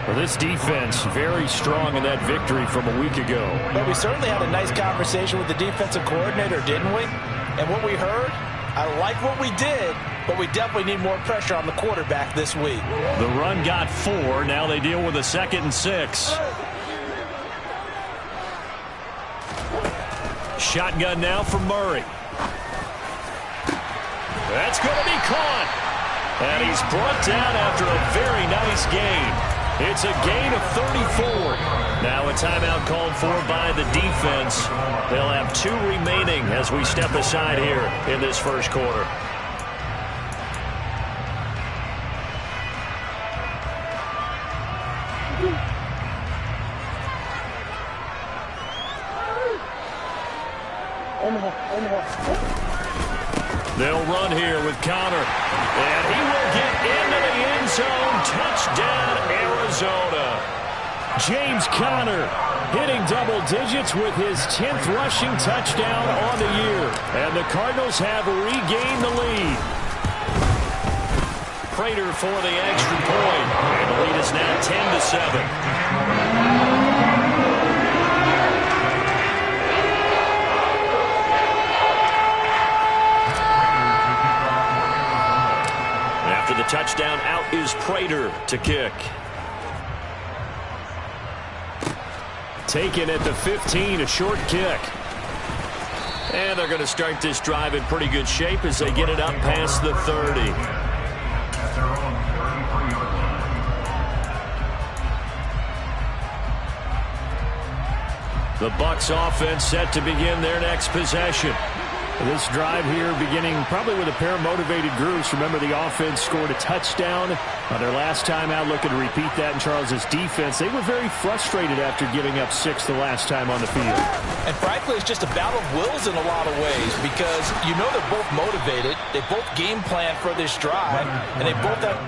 Well, this defense very strong in that victory from a week ago. But we certainly had a nice conversation with the defensive coordinator, didn't we? And what we heard, I like what we did, but we definitely need more pressure on the quarterback this week. The run got 4. Now they deal with a 2nd and 6. Shotgun now for Murray. That's going to be caught. And he's brought down after a very nice gain. It's a gain of 34. Now a timeout called for by the defense. They'll have 2 remaining as we step aside here in this 1st quarter. They'll run here with Conner. And he will get into the end zone. Touchdown, Arizona. James Conner hitting double digits with his 10th rushing touchdown on the year. And the Cardinals have regained the lead. Prater for the extra point. And the lead is now 10-7. After the touchdown, out is Prater to kick. Taken at the 15, a short kick. And they're going to start this drive in pretty good shape as they get it up past the 30. At their own 33-yard line. The Bucs offense set to begin their next possession. This drive here beginning probably with a pair of motivated groups. Remember, the offense scored a touchdown on their last time out, looking to repeat that in Charles's defense. They were very frustrated after giving up 6 the last time on the field. And frankly, it's just a battle of wills in a lot of ways because you know they're both motivated. They both game plan for this drive, and they both have...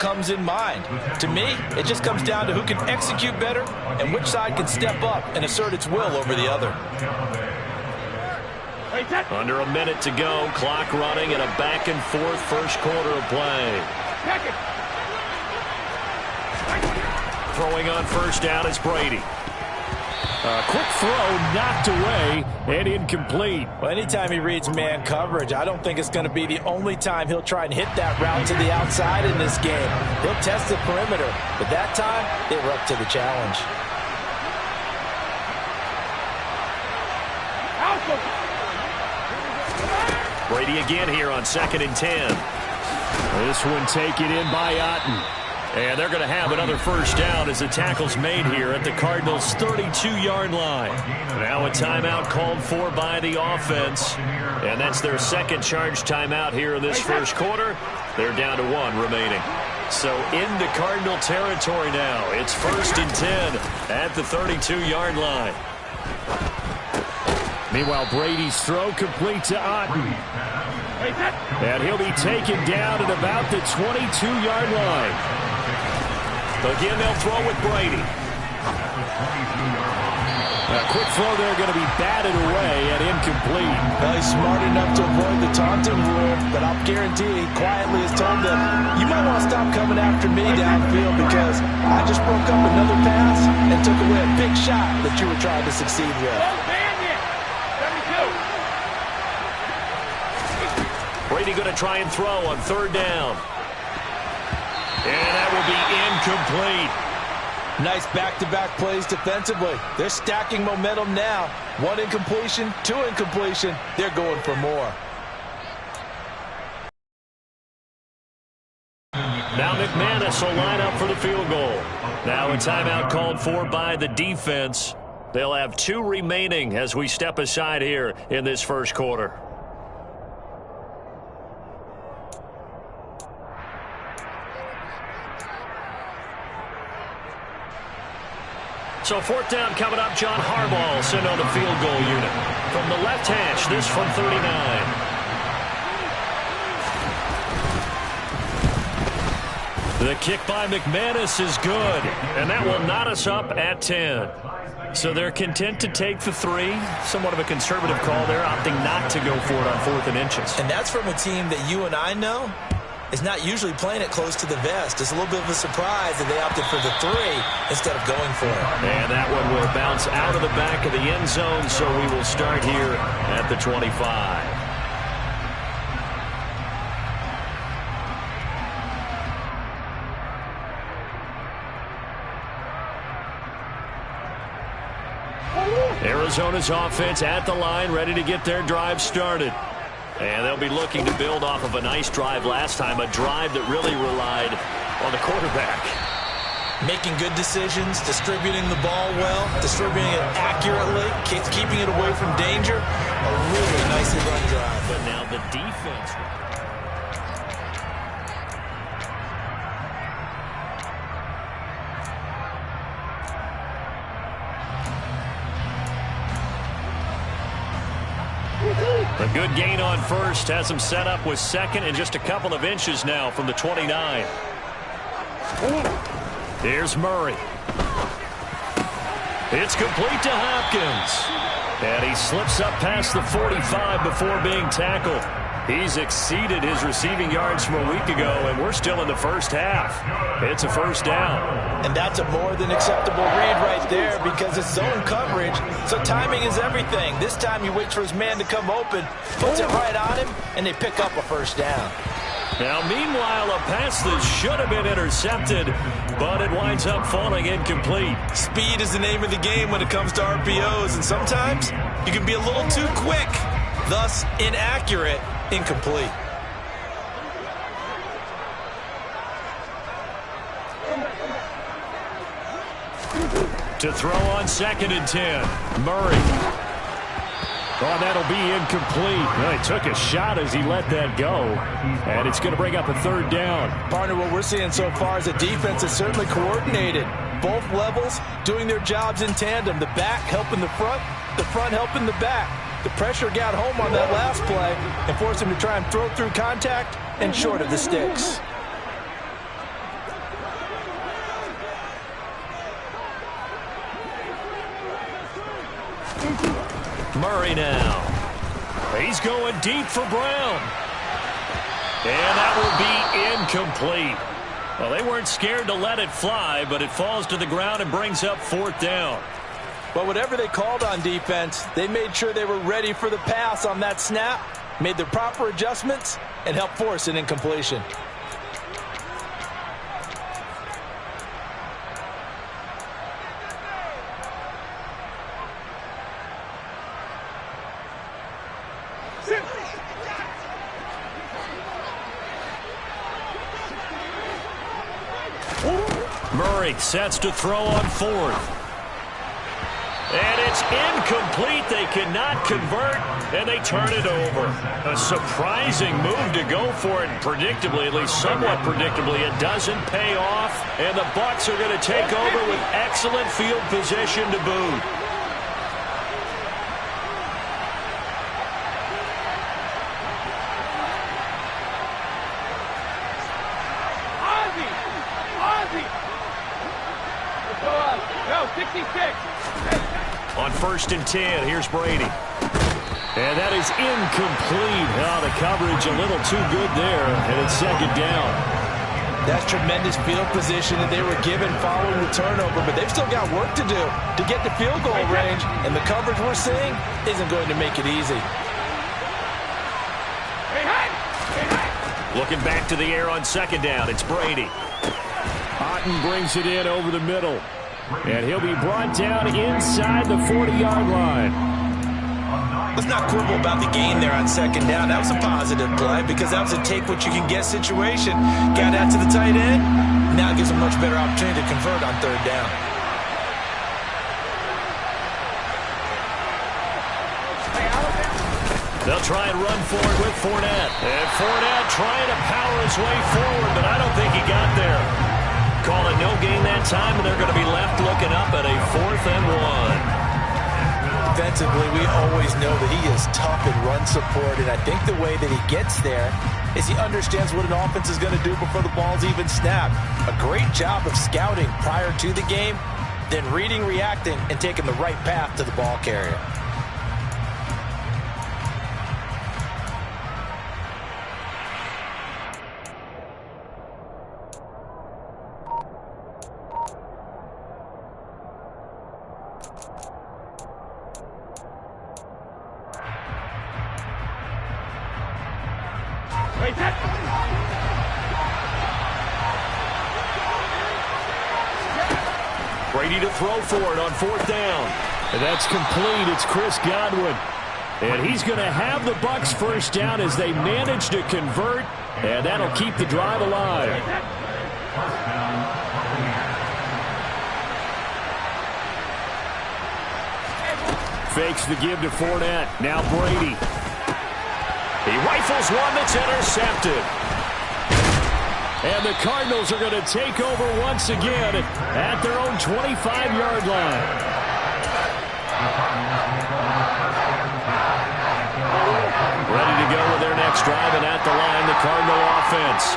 comes in mind. To me, it just comes down to who can execute better and which side can step up and assert its will over the other. Under a minute to go, clock running in a back-and-forth first quarter of play. Throwing on first down is Brady. A quick throw knocked away and incomplete. Well, anytime he reads man coverage, I don't think it's going to be the only time he'll try and hit that route to the outside in this game. He'll test the perimeter, but that time they were up to the challenge. Brady again here on 2nd and 10. This one taken in by Otten. And they're going to have another first down as the tackle's made here at the Cardinals' 32-yard line. Now a timeout called for by the offense. And that's their second charge timeout here in this first quarter. They're down to 1 remaining. So into Cardinal territory now. It's 1st and 10 at the 32-yard line. Meanwhile, Brady's throw complete to Otten. And he'll be taken down at about the 22-yard line. Again, they'll throw with Brady. A quick throw there going to be batted away and incomplete. Well, he's smart enough to avoid the taunting rule, but I'll guarantee he quietly has told them, you might want to stop coming after me downfield because I just broke up another pass and took away a big shot that you were trying to succeed with. Brady going to try and throw on 3rd down. And that will be incomplete. Nice back-to-back plays defensively. They're stacking momentum now. 1 incompletion, 2 incompletion. They're going for more. Now McManus will line up for the field goal. Now a timeout called for by the defense. They'll have 2 remaining as we step aside here in this first quarter. So 4th down coming up. John Harbaugh will send on the field goal unit. From the left hash, this from 39. The kick by McManus is good. And that will knot us up at 10. So they're content to take the 3. Somewhat of a conservative call there, opting not to go for it on 4th and inches. And that's from a team that you and I know is not usually playing it close to the vest. It's a little bit of a surprise that they opted for the 3 instead of going for it. And that one will bounce out of the back of the end zone, so we will start here at the 25. Arizona's offense at the line, ready to get their drive started. And they'll be looking to build off of a nice drive last time, a drive that really relied on the quarterback. Making good decisions, distributing the ball well, distributing it accurately, keeping it away from danger. A really nicely run drive. But now the defense. A good gain on first, has him set up with 2nd and just a couple of inches now from the 29. Here's Murray. It's complete to Hopkins. And he slips up past the 45 before being tackled. He's exceeded his receiving yards from a week ago, and we're still in the first half. It's a first down. And that's a more than acceptable read right there because it's zone coverage, so timing is everything. This time he waits for his man to come open, puts it right on him, and they pick up a first down. Now, meanwhile, a pass that should have been intercepted, but it winds up falling incomplete. Speed is the name of the game when it comes to RPOs, and sometimes you can be a little too quick, thus inaccurate. Incomplete. To throw on 2nd and 10. Murray. Oh, that'll be incomplete. Well, he took a shot as he let that go. And it's going to bring up a 3rd down. Partner, what we're seeing so far is a defense that's certainly coordinated. Both levels doing their jobs in tandem. The back helping the front helping the back. The pressure got home on that last play and forced him to try and throw through contact and short of the sticks. Murray now. He's going deep for Brown. And that will be incomplete. Well, they weren't scared to let it fly, but it falls to the ground and brings up 4th down. But whatever they called on defense, they made sure they were ready for the pass on that snap, made the proper adjustments, and helped force an incompletion. Murray sets to throw on 4th. And it's incomplete. They cannot convert, and they turn it over. A surprising move to go for it. Predictably, at least somewhat predictably, it doesn't pay off. And the Bucs are going to take over with excellent field position to boot. Go, 66. On 1st and 10, here's Brady. And that is incomplete. Oh, the coverage a little too good there, and it's 2nd down. That's tremendous field position that they were given following the turnover, but they've still got work to do to get to field goal range, and the coverage we're seeing isn't going to make it easy. Looking back to the air on 2nd down, it's Brady. Otten brings it in over the middle. And he'll be brought down inside the 40-yard line. Let's not quibble about the gain there on 2nd down. That was a positive play because that was a take-what-you-can-get situation. Got out to the tight end. Now it gives a much better opportunity to convert on 3rd down. They'll try and run for it with Fournette. And Fournette trying to power his way forward, but I don't think he got there. Call it no gain that time, and they're going to be left looking up at a 4th and 1. Defensively, we always know that he is tough in run support, and I think the way that he gets there is he understands what an offense is going to do before the ball's even snapped. A great job of scouting prior to the game, then reading, reacting, and taking the right path to the ball carrier. Brady to throw for it on 4th down. And that's complete. It's Chris Godwin. And he's going to have the Bucs 1st down as they manage to convert, and that'll keep the drive alive. Fakes the give to Fournette. Now Brady. He rifles one that's intercepted. And the Cardinals are going to take over once again at their own 25-yard line. Ready to go with their next drive, and at the line, the Cardinal offense.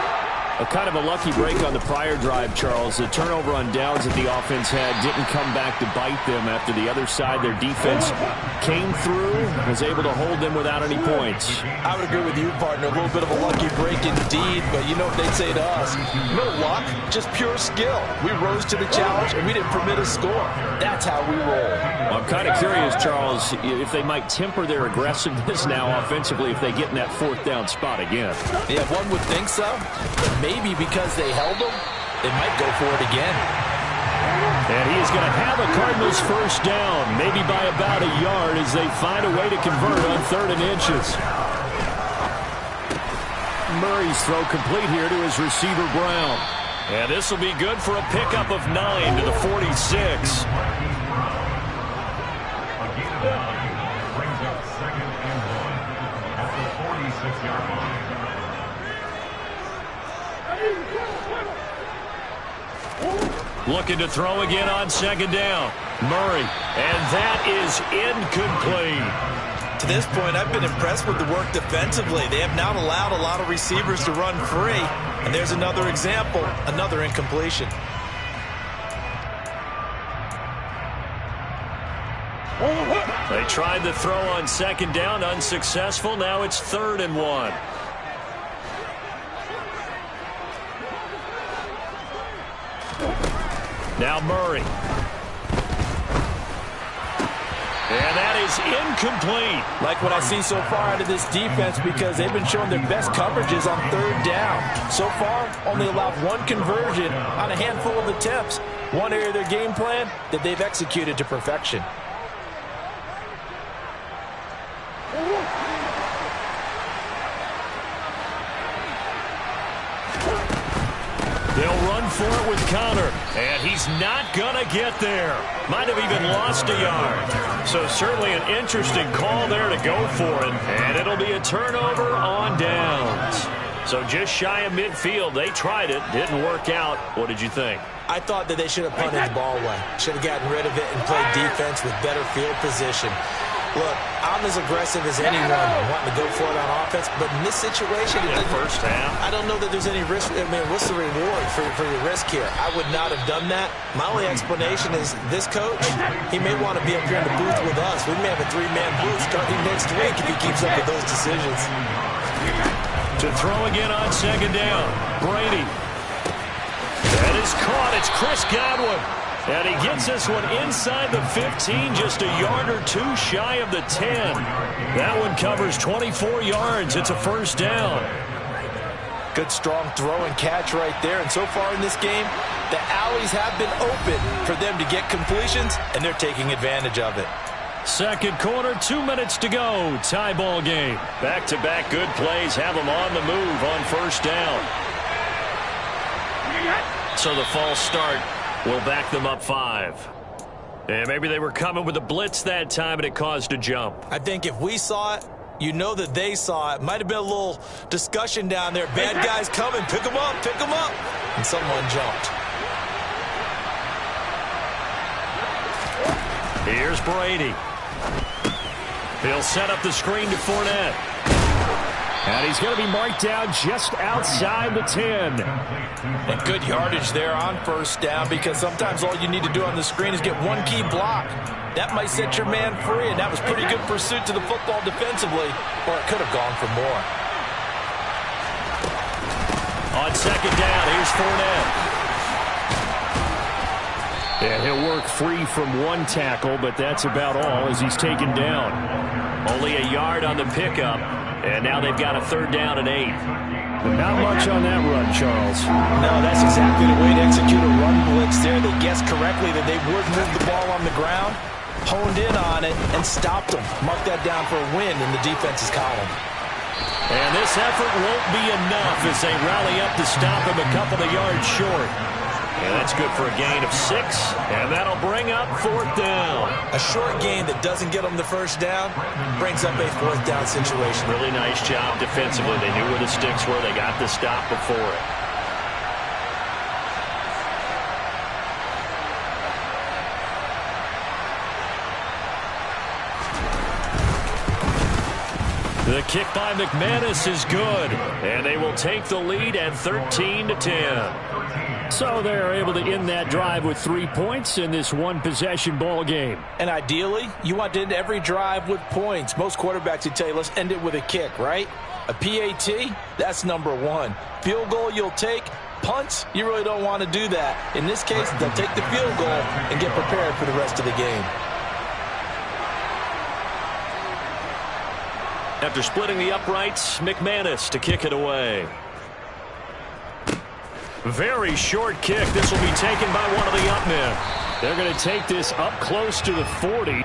A kind of a lucky break on the prior drive, Charles. The turnover on downs that the offense had didn't come back to bite them after the other side. Their defense came through, was able to hold them without any points. I would agree with you, partner. A little bit of a lucky break indeed, but you know what they'd say to us. No luck, just pure skill. We rose to the challenge, and we didn't permit a score. That's how we roll. Well, I'm kind of curious, Charles, if they might temper their aggressiveness now offensively if they get in that 4th down spot again. Yeah, one would think so. Maybe because they held them, they might go for it again. And he is going to have a Cardinals 1st down, maybe by about a yard as they find a way to convert on 3rd and inches. Murray's throw complete here to his receiver, Brown. And this will be good for a pickup of 9 to the 46. Brings up 2nd and 1 at the 46-yard line. Looking to throw again on 2nd down. Murray, and that is incomplete. To this point, I've been impressed with the work defensively. They have not allowed a lot of receivers to run free. And there's another example, another incompletion. They tried the throw on second down, unsuccessful. Now it's 3rd and 1. Now Murray. And that is incomplete. Like what I see so far out of this defense, because they've been showing their best coverages on 3rd down. So far, only allowed 1 conversion on a handful of attempts. One area of their game plan that they've executed to perfection. They'll run for it with Connor, and he's not going to get there. Might have even lost a yard. So certainly an interesting call there to go for it, and it'll be a turnover on downs. So just shy of midfield, they tried it, didn't work out. What did you think? I thought that they should have punted the ball away. Should have gotten rid of it and played defense with better field position. Look, I'm as aggressive as anyone wanting to go for it on offense, but in this situation, First half, I don't know that there's any risk. I mean, what's the reward for your risk here? I would not have done that. My only explanation is this coach, he may want to be up here in the booth with us. We may have a 3-man booth starting next week if he keeps up with those decisions. to throw again on second down. Brady. That is caught. It's Chris Godwin. And he gets this one inside the 15, just a yard or 2 shy of the 10. That one covers 24 yards. It's a first down. Good, strong throw and catch right there. And so far in this game, the alleys have been open for them to get completions, and they're taking advantage of it. Second quarter, 2 minutes to go. Tie ball game. Back-to-back good plays have them on the move on first down. So the false start will back them up 5. And maybe they were coming with a blitz that time, and it caused a jump. I think if we saw it, you know that they saw it. Might have been a little discussion down there. Bad guys coming. Pick them up. Pick them up. And someone jumped. Here's Brady. He'll set up the screen to Fournette. And he's going to be marked down just outside the 10. And good yardage there on first down, because sometimes all you need to do on the screen is get one key block. That might set your man free, and that was pretty good pursuit to the football defensively, or it could have gone for more. On second down, here's Fournette. And he'll work free from one tackle, but that's about all as he's taken down. Only a yard on the pickup, and now they've got a third down and 8. But not much on that run, Charles. No, that's exactly the way to execute a run blitz there. They guessed correctly that they would move the ball on the ground, honed in on it, and stopped them. Mark that down for a win in the defense's column. And this effort won't be enough as they rally up to stop him a couple of yards short. And that's good for a gain of 6, and that'll bring up 4th down. A short gain that doesn't get them the first down brings up a 4th down situation. Really nice job defensively. They knew where the sticks were. They got the stop before it. The kick by McManus is good, and they will take the lead at 13-10. So they're able to end that drive with 3 points in this one-possession ball game. And ideally, you want to end every drive with points. Most quarterbacks would tell you, let's end it with a kick, right? A PAT, that's number 1. Field goal you'll take. Punts, you really don't want to do that. In this case, they'll take the field goal and get prepared for the rest of the game. After splitting the uprights, McManus to kick it away. Very short kick. This will be taken by one of the up men. They're going to take this up close to the 40.